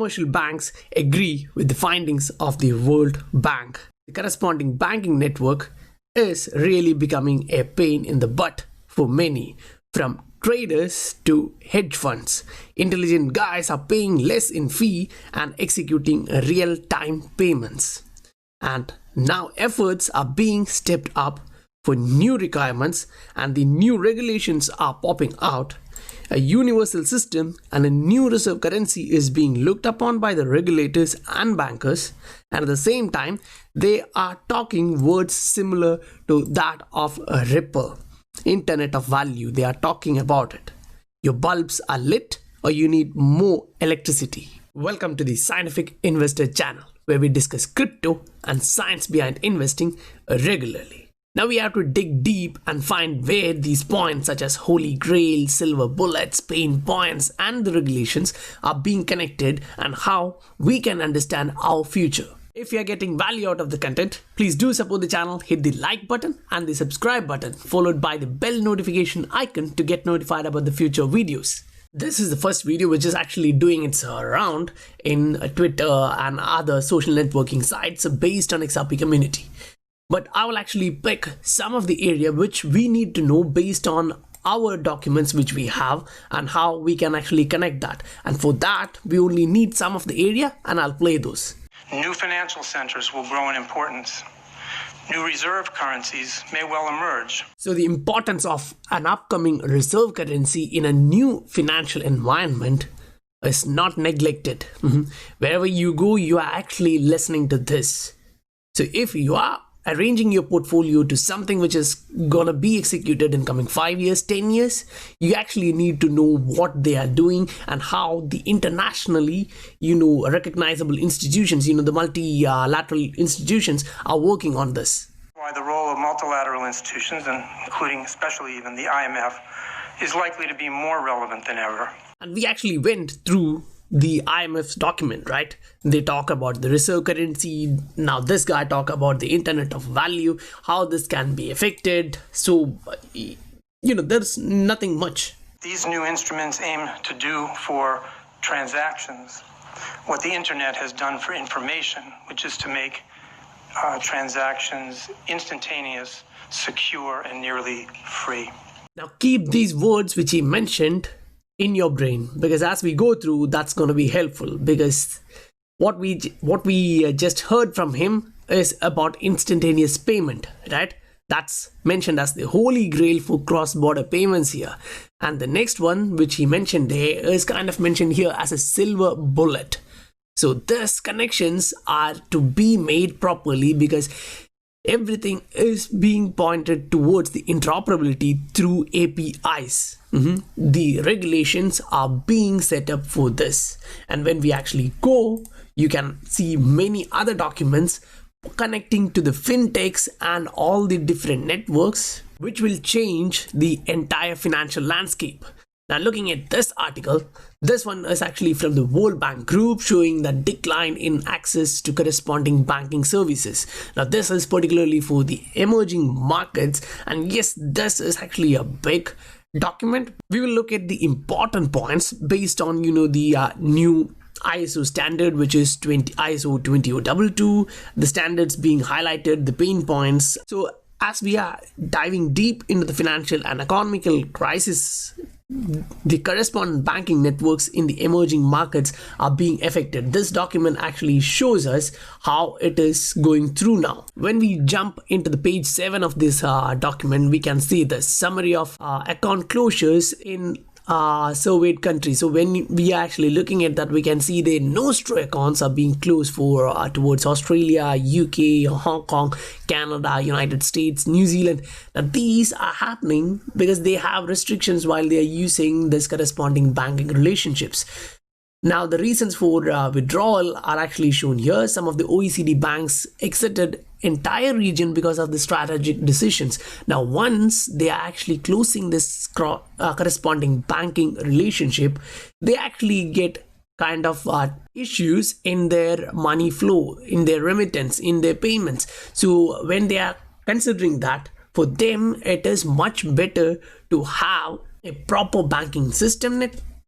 commercial banks agree with the findings of the World Bank. The corresponding banking network is really becoming a pain in the butt for many, from traders to hedge funds. Intelligent guys are paying less in fee and executing real-time payments. And now efforts are being stepped up for new requirements, and the new regulations are popping out. A universal system and a new reserve currency is being looked upon by the regulators and bankers, and at the same time they are talking words similar to that of a Ripple, Internet of Value. They are talking about it. Your bulbs are lit or you need more electricity. Welcome to the Scientific Investor channel, where we discuss crypto and science behind investing regularly. Now we have to dig deep and find where these points such as holy grail, silver bullets, pain points and the regulations are being connected, and how we can understand our future. If you are getting value out of the content, please do support the channel, hit the like button and the subscribe button, followed by the bell notification icon to get notified about the future videos. This is the first video which is actually doing its round in Twitter and other social networking sites based on XRP community. But I will actually pick some of the area which we need to know based on our documents which we have, and how we can actually connect that. And for that, we only need some of the area, and I'll play those. New financial centers will grow in importance. New reserve currencies may well emerge. So the importance of an upcoming reserve currency in a new financial environment is not neglected. Wherever you go, you are actually listening to this. So if you are arranging your portfolio to something which is gonna be executed in coming 5 years, 10 years, you actually need to know what they are doing and how the internationally, recognizable institutions, the multilateral institutions are working on this. Why the role of multilateral institutions, and including especially even the IMF, is likely to be more relevant than ever. And we actually went through the IMF's document, right? They talk about the reserve currency. Now this guy talk about the Internet of Value, how this can be affected. So, there's nothing much. These new instruments aim to do for transactions what the Internet has done for information, which is to make transactions instantaneous, secure, and nearly free. Now keep these words which he mentioned in your brain, because as we go through, that's going to be helpful, because what we just heard from him is about instantaneous payment, right? That's mentioned as the holy grail for cross-border payments here. And the next one which he mentioned there is kind of mentioned here as a silver bullet. So these connections are to be made properly, because everything is being pointed towards the interoperability through APIs. The regulations are being set up for this. And when we actually go, you can see many other documents connecting to the fintechs and all the different networks, which will change the entire financial landscape. Now looking at this article, this one is actually from the World Bank Group, showing the decline in access to corresponding banking services. Now this is particularly for the emerging markets, and yes, this is actually a big document. We will look at the important points based on the new ISO standard, which is ISO 20022, the standards being highlighted, the pain points. So as we are diving deep into the financial and economical crisis, the corresponding banking networks in the emerging markets are being affected. This document actually shows us how it is going through now. When we jump into the page 7 of this document, we can see the summary of account closures in surveyed countries. So when we are actually looking at that, we can see the NOSTRO accounts are being closed for towards Australia, UK, Hong Kong, Canada, United States, New Zealand. Now these are happening because they have restrictions while they are using this corresponding banking relationships. Now the reasons for withdrawal are actually shown here. Some of the OECD banks exited entire region because of the strategic decisions. Now once they are actually closing this corresponding banking relationship, they actually get kind of issues in their money flow, in their remittance, in their payments. So when they are considering that, for them it is much better to have a proper banking system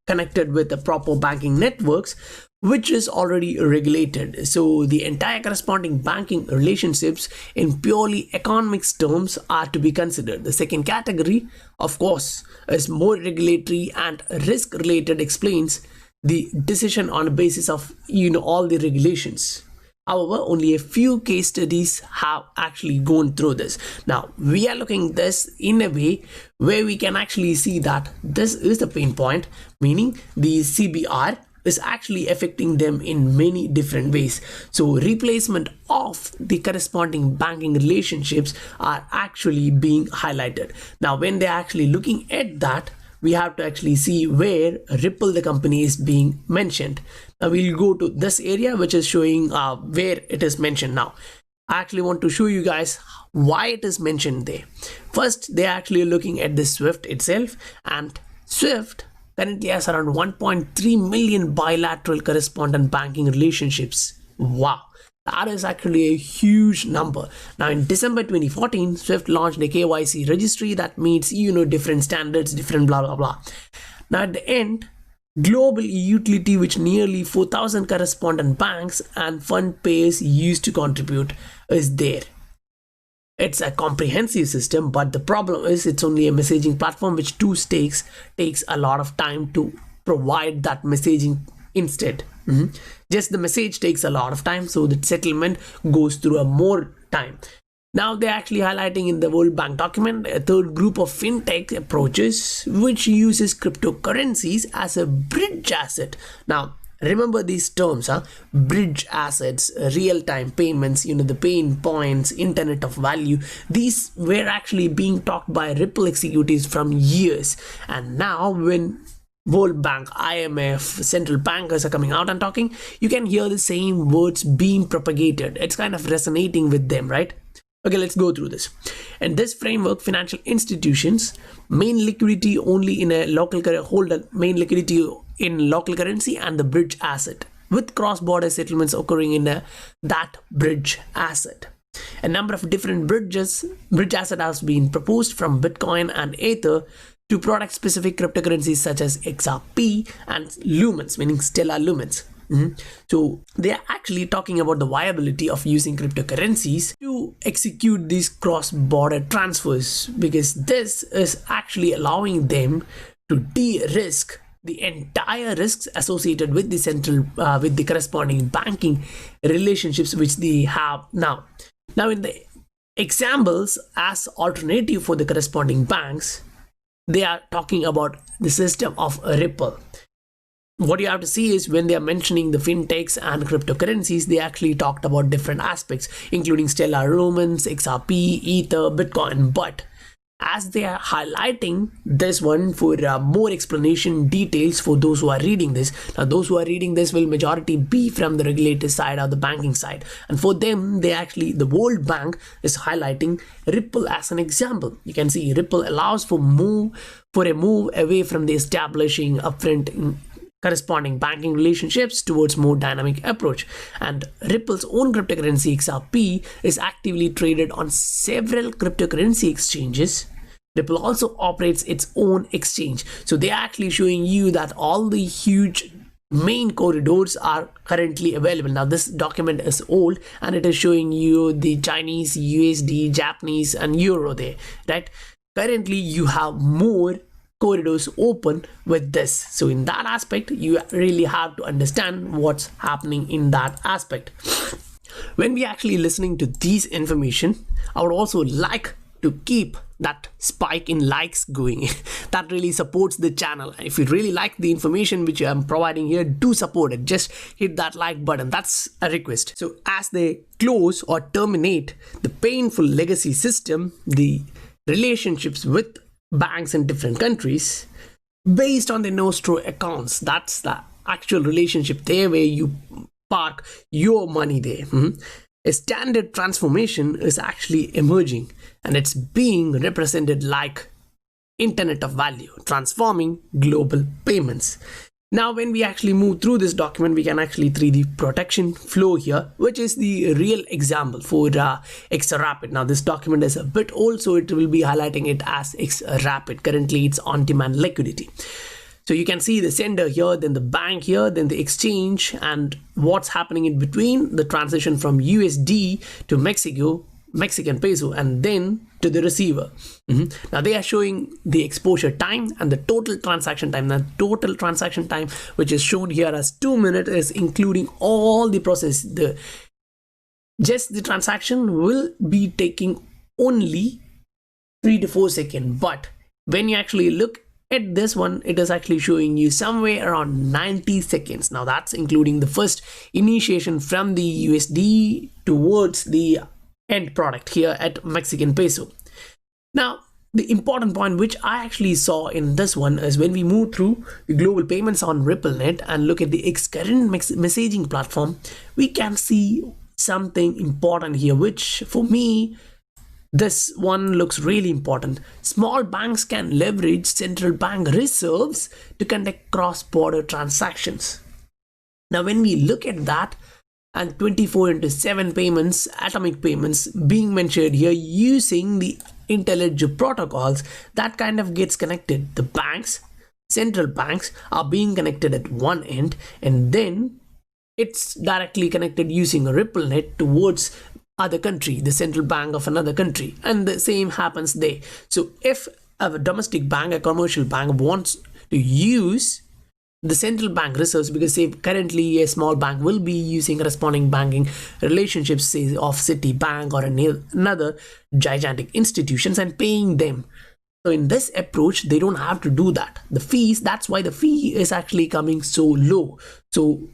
connected with the proper banking networks, which is already regulated. So the entire corresponding banking relationships in purely economics terms are to be considered. The second category, of course, is more regulatory and risk related, explains the decision on the basis of all the regulations. However, only a few case studies have actually gone through this. Now, we are looking this in a way where we can actually see that this is the pain point, meaning the CBR is actually affecting them in many different ways. So replacement of the corresponding banking relationships are actually being highlighted. Now, when they're actually looking at that, we have to actually see where Ripple, the company, is being mentioned. Now we'll go to this area which is showing where it is mentioned. Now I actually want to show you guys why it is mentioned there. First, they're actually looking at the SWIFT itself, and SWIFT currently has around 1.3 million bilateral correspondent banking relationships. Wow, that is actually a huge number. Now in December 2014, SWIFT launched a KYC registry that meets different standards, different blah blah blah. Now at the end, global utility which nearly 4,000 correspondent banks and fund payers used to contribute is there. It's a comprehensive system, but the problem is it's only a messaging platform which takes a lot of time to provide that messaging instead. Just the message takes a lot of time, so the settlement goes through a more time. Now they're actually highlighting in the World Bank document a third group of fintech approaches which uses cryptocurrencies as a bridge asset. Now remember these terms, bridge assets, real-time payments, the pain points, internet of value. These were actually being talked by Ripple executives from years, and now when World Bank, IMF, central bankers are coming out and talking, you can hear the same words being propagated. It's kind of resonating with them, right? Okay, let's go through this. In this framework, financial institutions main liquidity only in a local main liquidity in local currency and the bridge asset, with cross-border settlements occurring in that bridge asset. A number of different bridge asset has been proposed, from Bitcoin and Ether to product-specific cryptocurrencies such as XRP and lumens, meaning stellar lumens. So they are actually talking about the viability of using cryptocurrencies to execute these cross-border transfers, because this is actually allowing them to de-risk the entire risks associated with the with the corresponding banking relationships which they have now. Now in the examples as alternative for the corresponding banks, they are talking about the system of Ripple. What you have to see is when they are mentioning the fintechs and cryptocurrencies, they actually talked about different aspects, including stellar lumens, XRP, Ether, Bitcoin. But as they are highlighting this one for more explanation details for those who are reading this. Now those who are reading this will majority be from the regulator side or the banking side, and for them the World Bank is highlighting Ripple as an example. You can see Ripple allows for a move away from the establishing upfront corresponding banking relationships towards more dynamic approach. And Ripple's own cryptocurrency XRP is actively traded on several cryptocurrency exchanges. Ripple also operates its own exchange. So they are actually showing you that all the huge main corridors are currently available. Now this document is old and it is showing you the Chinese, USD, Japanese and Euro there, right? Currently you have more corridors open with this. So in that aspect, you really have to understand what's happening in that aspect. When we actually listening to these information, I would also like to keep that spike in likes going. That really supports the channel. If you really like the information which I'm providing here, do support it. Just hit that like button. That's a request. So as they close or terminate the painful legacy system, the relationships with banks in different countries based on the NOSTRO accounts, that's the actual relationship there where you park your money there. A standard transformation is actually emerging, and it's being represented like internet of value, transforming global payments. Now when we actually move through this document, we can actually 3D protection flow here, which is the real example for XRP. Now this document is a bit old, so it will be highlighting it as XRP. Currently it's on-demand liquidity. So you can see the sender here, then the bank here, then the exchange, and what's happening in between, the transition from USD to Mexican peso, and then to the receiver. Now they are showing the exposure time and the total transaction time. The total transaction time, which is shown here as 2 minutes, is including all the process. Just the transaction will be taking only 3 to 4 seconds, but when you actually look at this one, it is actually showing you somewhere around 90 seconds. Now that's including the first initiation from the USD towards the end product here at Mexican peso. Now the important point which I actually saw in this one is when we move through the global payments on RippleNet and look at the current messaging platform, we can see something important here, which for me, this one looks really important. Small banks can leverage central bank reserves to conduct cross-border transactions. Now, when we look at that, and 24/7 payments, atomic payments being mentioned here using the IntelliJ protocols, that kind of gets connected. The banks, central banks, are being connected at one end, and then it's directly connected using a RippleNet towards other country, the central bank of another country, and the same happens there. So if a domestic bank, a commercial bank, wants to use the central bank reserves, because say currently a small bank will be using corresponding banking relationships, say of Citibank or another gigantic institutions, and paying them. So in this approach, they don't have to do that. The fees, that's why the fee is actually coming so low. So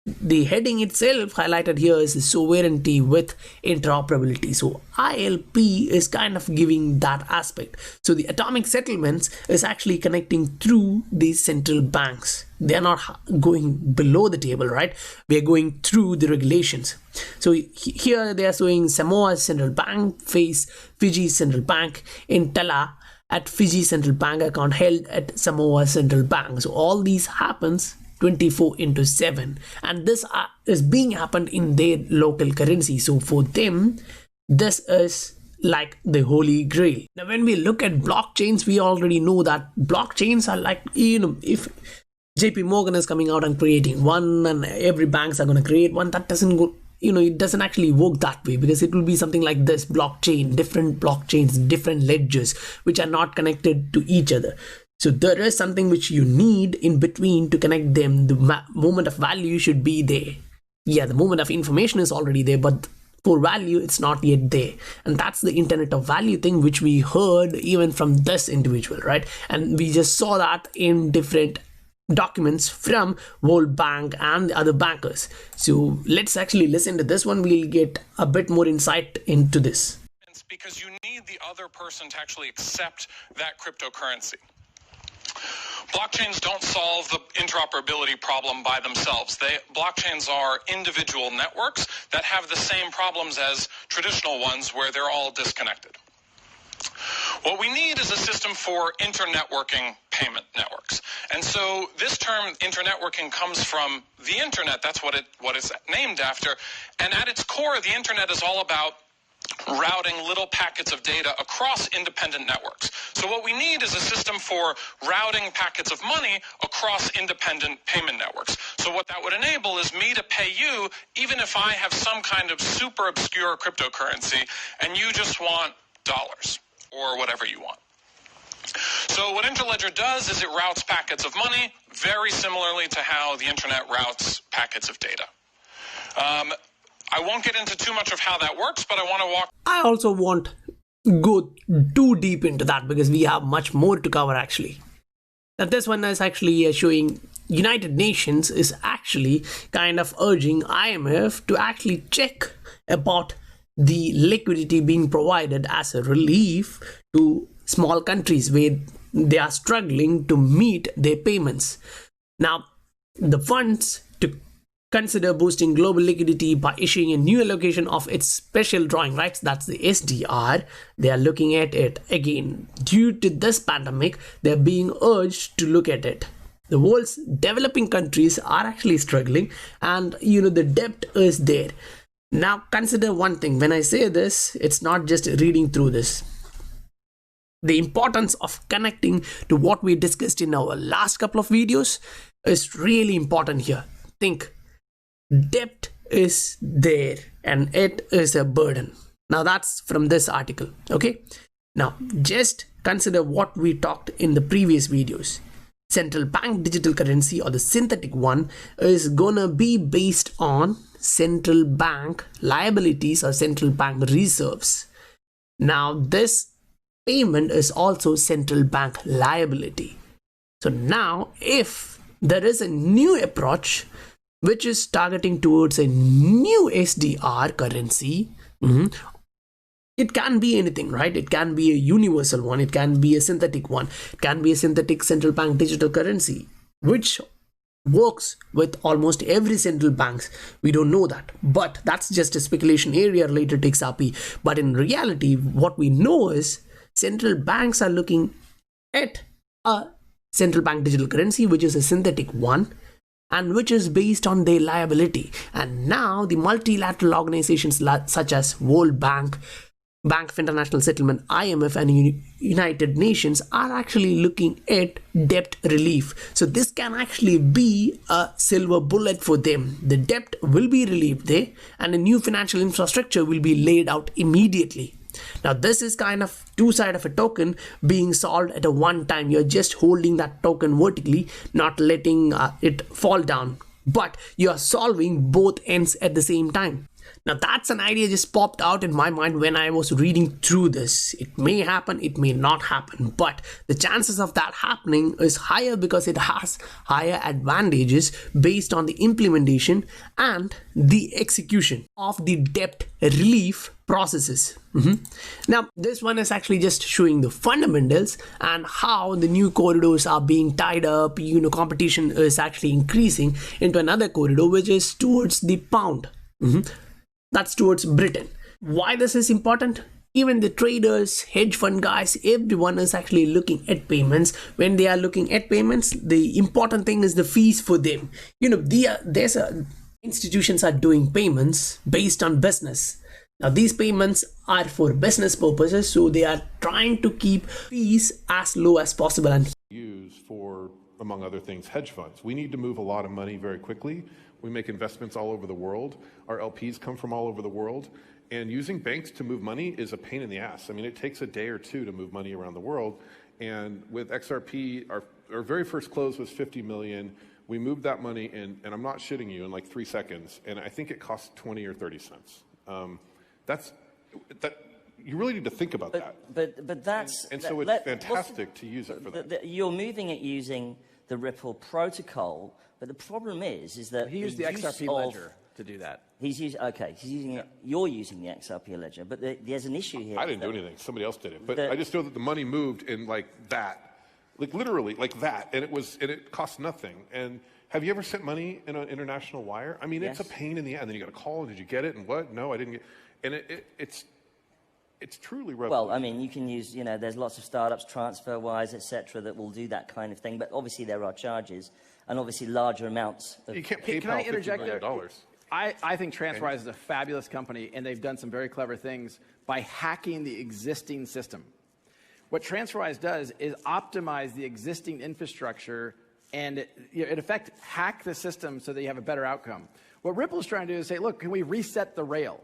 the heading itself highlighted here is sovereignty with interoperability. So ILP is kind of giving that aspect. So the atomic settlements is actually connecting through these central banks. They are not going below the table, right? We are going through the regulations. So here they are showing Samoa's central bank, Fiji's central bank, Intela at Fiji central bank account held at Samoa central bank. So all these happens 24/7, and this is being happened in their local currency. So for them, this is like the holy grail. Now when we look at blockchains, we already know that blockchains are like, if JP Morgan is coming out and creating one and every banks are going to create one, that doesn't go, it doesn't actually work that way, because it will be something like this: blockchain, different blockchains, different ledgers which are not connected to each other. So there is something which you need in between to connect them. The moment of value should be there. Yeah, the moment of information is already there, but for value, it's not yet there. And that's the Internet of Value thing, which we heard even from this individual, right? And we just saw that in different documents from World Bank and the other bankers. So let's actually listen to this one. We'll get a bit more insight into this. Because you need the other person to actually accept that cryptocurrency. Blockchains don't solve the interoperability problem by themselves. Blockchains are individual networks that have the same problems as traditional ones, where they're all disconnected. What we need is a system for internetworking payment networks. And so this term internetworking comes from the internet. That's what it's named after. And at its core, the internet is all about routing little packets of data across independent networks. So what we need is a system for routing packets of money across independent payment networks. So what that would enable is me to pay you even if I have some kind of super obscure cryptocurrency and you just want dollars or whatever you want. So what Interledger does is it routes packets of money very similarly to how the internet routes packets of data. I won't get into too much of how that works, but I also won't go too deep into that because we have much more to cover actually. Now this one is actually showing United Nations is actually kind of urging IMF to actually check about the liquidity being provided as a relief to small countries where they are struggling to meet their payments. Now the funds to consider boosting global liquidity by issuing a new allocation of its special drawing rights, that's the SDR. They are looking at it again. Due to this pandemic, they're being urged to look at it. The world's developing countries are actually struggling, and the debt is there. Now consider one thing. When I say this, it's not just reading through this. the importance of connecting to what we discussed in our last couple of videos is really important here. Think, debt is there and it is a burden. Now that's from this article. Okay, now just consider what we talked in the previous videos. Central bank digital currency, or the synthetic one, is gonna be based on central bank liabilities or central bank reserves. Now this payment is also central bank liability. So now if there is a new approach which is targeting towards a new SDR currency, it can be anything, right? It can be a universal one, it can be a synthetic one, it can be a synthetic central bank digital currency, which works with almost every central banks. We don't know that, but that's just a speculation area related to XRP. But in reality, what we know is central banks are looking at a central bank digital currency, which is a synthetic one, and which is based on their liability. And now the multilateral organizations such as World Bank, Bank of International Settlement, IMF, and United Nations are actually looking at debt relief. So this can actually be a silver bullet for them. The debt will be relieved there and a new financial infrastructure will be laid out immediately. Now this is kind of two sides of a token being solved at a one time. You're just holding that token vertically, not letting it fall down, but you're solving both ends at the same time. Now that's an idea just popped out in my mind when I was reading through this. It may happen, it may not happen, but the chances of that happening is higher because it has higher advantages based on the implementation and the execution of the debt relief processes. Now this one is actually just showing the fundamentals and how the new corridors are being tied up. Competition is actually increasing into another corridor, which is towards the pound. That's towards Britain. Why this is important? Even the traders, hedge fund guys, everyone is actually looking at payments. When they are looking at payments, the important thing is the fees for them. Institutions are doing payments based on business. Now these payments are for business purposes, so they are trying to keep fees as low as possible. And use for, among other things, hedge funds. We need to move a lot of money very quickly. We make investments all over the world. Our LPs come from all over the world. And using banks to move money is a pain in the ass. I mean, it takes a day or two to move money around the world. And with XRP, our very first close was 50 million. We moved that money in, and I'm not shitting you, in like 3 seconds. And I think it cost 20 or 30 cents. You really need to think about that. But that's... And so it's fantastic to use it for that. You're moving it using the Ripple protocol, but the problem is that he used the XRP ledger to do that. He's using you're using the XRP ledger, but there's an issue here. I didn't do anything. Somebody else did it. But I just know that the money moved in like that, like literally like that, and it cost nothing. And have you ever sent money in an international wire? I mean, Yes. It's a pain in the end. Then you got to call. Did you get it? And what? No, I didn't get. And it's truly revolutionary. Well, I mean, you can use, there's lots of startups, TransferWise, etc., that will do that kind of thing. But obviously there are charges, and obviously larger amounts. You can't pay Can I $50 interject million. there? I think TransferWise is a fabulous company, and they've done some very clever things by hacking the existing system. What TransferWise does is optimize the existing infrastructure and, in effect, hack the system so that you have a better outcome. What Ripple's trying to do is say, look, can we reset the rail?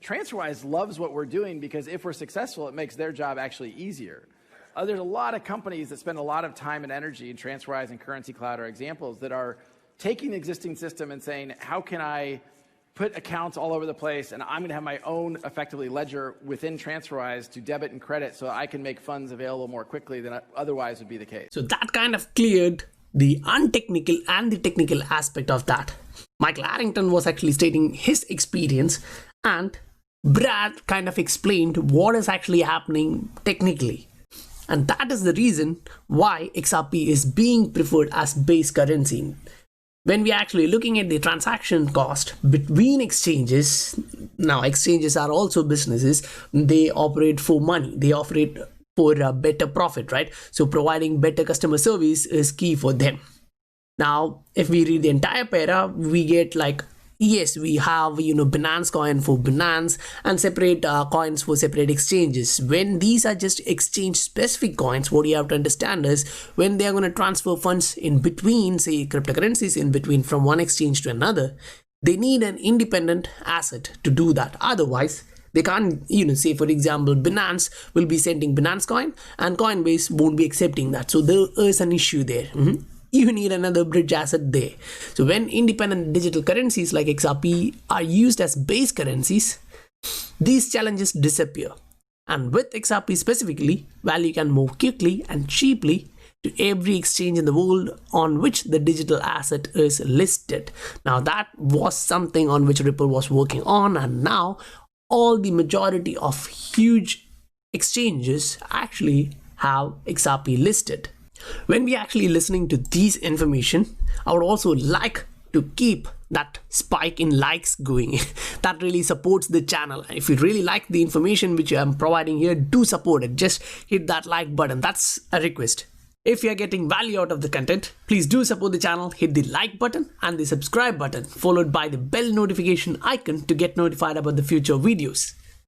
TransferWise loves what we're doing because if we're successful, it makes their job actually easier. There's a lot of companies that spend a lot of time and energy, and TransferWise and Currency Cloud are examples, that are taking the existing system and saying, how can I put accounts all over the place, and I'm going to have my own, effectively, ledger within TransferWise to debit and credit so I can make funds available more quickly than otherwise would be the case. so that kind of cleared the untechnical and the technical aspect of that. Michael Harrington was actually stating his experience, and Brad kind of explained what is actually happening technically. And that is the reason why XRP is being preferred as base currency. When we are actually looking at the transaction cost between exchanges, now exchanges are also businesses, they operate for money, they operate for a better profit, right? So providing better customer service is key for them. Now, if we read the entire para, we get like Yes, we have, Binance coin for Binance and separate coins for separate exchanges. When these are just exchange specific coins, what you have to understand is when they are going to transfer funds in between, say cryptocurrencies in between from one exchange to another, they need an independent asset to do that. Otherwise, they can't, say for example, Binance will be sending Binance coin and Coinbase won't be accepting that. So there is an issue there. You need another bridge asset there. So when independent digital currencies like XRP are used as base currencies, these challenges disappear. And with XRP specifically, value can move quickly and cheaply to every exchange in the world on which the digital asset is listed. Now that was something on which Ripple was working on, and now all the majority of huge exchanges actually have XRP listed. When we actually listening to these information, I would also like to keep that spike in likes going. That really supports the channel. If you really like the information which I'm providing here, do support it. Just hit that like button. That's a request. If you're getting value out of the content, please do support the channel. Hit the like button and the subscribe button, followed by the bell notification icon to get notified about the future videos.